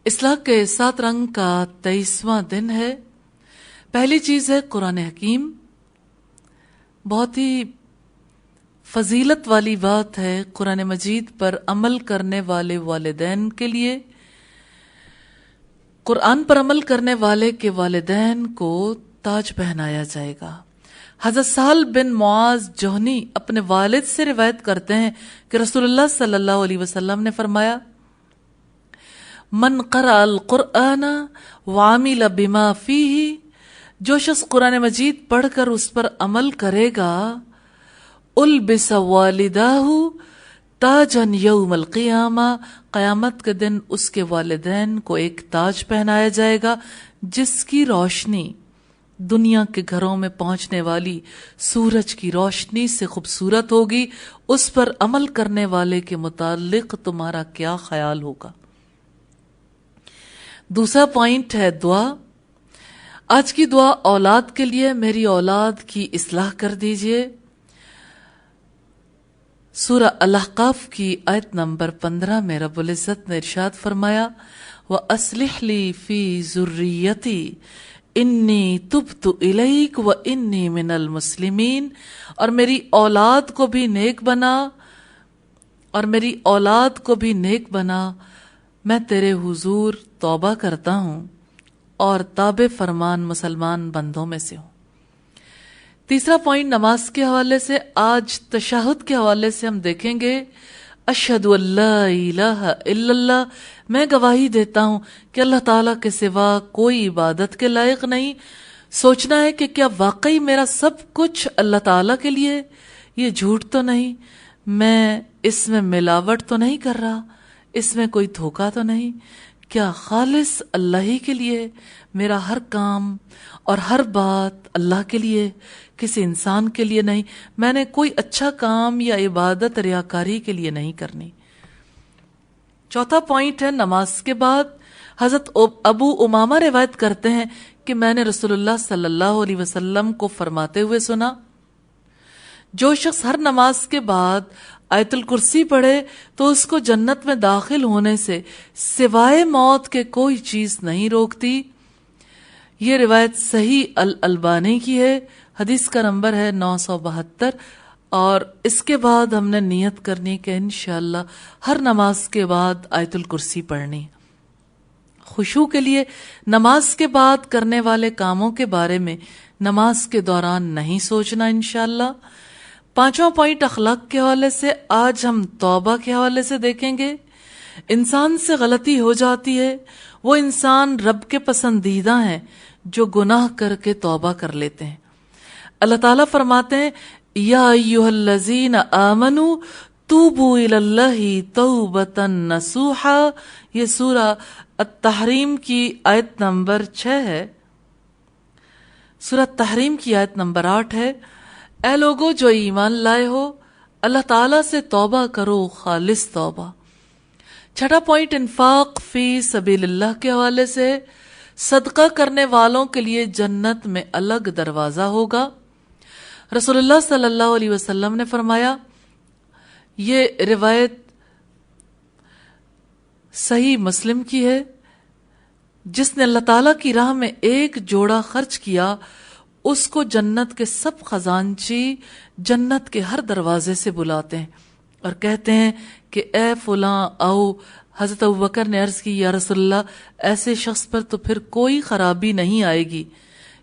اصلاح کے 7 رنگ کا 23واں دن ہے۔ پہلی چیز ہے قرآن حکیم۔ بہت ہی فضیلت والی بات ہے قرآن مجید پر عمل کرنے والے والدین کے لیے۔ قرآن پر عمل کرنے والے کے والدین کو تاج پہنایا جائے گا۔ حضرت سہل بن معاذ جوہنی اپنے والد سے روایت کرتے ہیں کہ رسول اللہ صلی اللہ علیہ وسلم نے فرمایا، من قرأ القرآن وعمل بما فیہ، جو شخص قرآن مجید پڑھ کر اس پر عمل کرے گا، البس والداہ تاجا یوم القیامہ، قیامت کے دن اس کے والدین کو ایک تاج پہنایا جائے گا جس کی روشنی دنیا کے گھروں میں پہنچنے والی سورج کی روشنی سے خوبصورت ہوگی۔ اس پر عمل کرنے والے کے متعلق تمہارا کیا خیال ہوگا؟ دوسرا پوائنٹ ہے دعا۔ آج کی دعا اولاد کے لیے، میری اولاد کی اصلاح کر دیجئے۔ سورہ الاحقاف کی آیت نمبر 15 میں رب العزت نے ارشاد فرمایا، وَأَصْلِحْ لِي فِي ذُرِّيَّتِي انی تبت الیک وانی من المسلمین، اور میری اولاد کو بھی نیک بنا، میں تیرے حضور توبہ کرتا ہوں اور تابع فرمان مسلمان بندوں میں سے ہوں۔ تیسرا پوائنٹ نماز کے حوالے سے، آج تشہد کے حوالے سے ہم دیکھیں گے، اشہد ان لا الہ الا اللہ، میں گواہی دیتا ہوں کہ اللہ تعالیٰ کے سوا کوئی عبادت کے لائق نہیں۔ سوچنا ہے کہ کیا واقعی میرا سب کچھ اللہ تعالیٰ کے لیے؟ یہ جھوٹ تو نہیں، میں اس میں ملاوٹ تو نہیں کر رہا، اس میں کوئی دھوکہ تو نہیں؟ کیا خالص اللہ ہی کے لیے؟ میرا ہر کام اور ہر بات اللہ کے لیے، کسی انسان کے لیے نہیں۔ میں نے کوئی اچھا کام یا عبادت ریاکاری کے لیے نہیں کرنی۔ چوتھا پوائنٹ ہے نماز کے بعد حضرت ابو امامہ روایت کرتے ہیں کہ میں نے رسول اللہ صلی اللہ علیہ وسلم کو فرماتے ہوئے سنا، جو شخص ہر نماز کے بعد آیت الکرسی پڑھے تو اس کو جنت میں داخل ہونے سے سوائے موت کے کوئی چیز نہیں روکتی۔ یہ روایت صحیح الالبانی کی ہے، حدیث کا نمبر ہے 972، اور اس کے بعد ہم نے نیت کرنی کہ انشاءاللہ ہر نماز کے بعد آیت الکرسی پڑھنی۔ خشوع کے لیے نماز کے بعد کرنے والے کاموں کے بارے میں نماز کے دوران نہیں سوچنا انشاءاللہ۔ پانچواں پوائنٹ اخلاق کے حوالے سے، آج ہم توبہ کے حوالے سے دیکھیں گے۔ انسان سے غلطی ہو جاتی ہے، وہ انسان رب کے پسندیدہ ہیں جو گناہ کر کے توبہ کر لیتے ہیں۔ اللہ تعالیٰ فرماتے ہیں، یا ایھا الذین آمنوا توبوا الی اللہ توبۃ نصوحا، یہ سورہ التحریم کی آیت نمبر 6 ہے۔ سورہ التحریم کی آیت نمبر 8 ہے، اے لوگو جو ایمان لائے ہو، اللہ تعالیٰ سے توبہ کرو، خالص توبہ۔ چھٹا پوائنٹ انفاق فی سبیل اللہ کے حوالے سے، صدقہ کرنے والوں کے لیے جنت میں الگ دروازہ ہوگا۔ رسول اللہ صلی اللہ علیہ وسلم نے فرمایا، یہ روایت صحیح مسلم کی ہے، جس نے اللہ تعالیٰ کی راہ میں ایک جوڑا خرچ کیا، اس کو جنت کے سب خزانچی جنت کے ہر دروازے سے بلاتے ہیں اور کہتے ہیں کہ اے فلاں آؤ۔ حضرت ابوبکر نے عرض کی، یا رسول اللہ، ایسے شخص پر تو پھر کوئی خرابی نہیں آئے گی،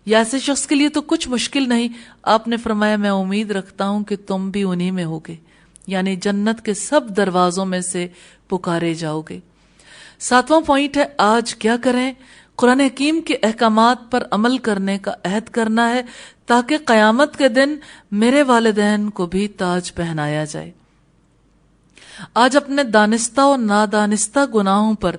یا ایسے شخص کے لیے تو کچھ مشکل نہیں۔ آپ نے فرمایا، میں امید رکھتا ہوں کہ تم بھی انہی میں ہوگے، یعنی جنت کے سب دروازوں میں سے پکارے جاؤ گے۔ ساتواں پوائنٹ ہے، آج کیا کریں؟ قرآن حکیم کے احکامات پر عمل کرنے کا عہد کرنا ہے تاکہ قیامت کے دن میرے والدین کو بھی تاج پہنایا جائے۔ آج اپنے دانستہ و نادانستہ گناہوں پر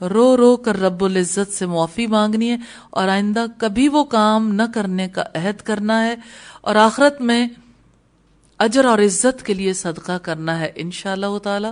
رو رو کر رب العزت سے معافی مانگنی ہے اور آئندہ کبھی وہ کام نہ کرنے کا عہد کرنا ہے، اور آخرت میں اجر اور عزت کے لیے صدقہ کرنا ہے انشاءاللہ تعالی۔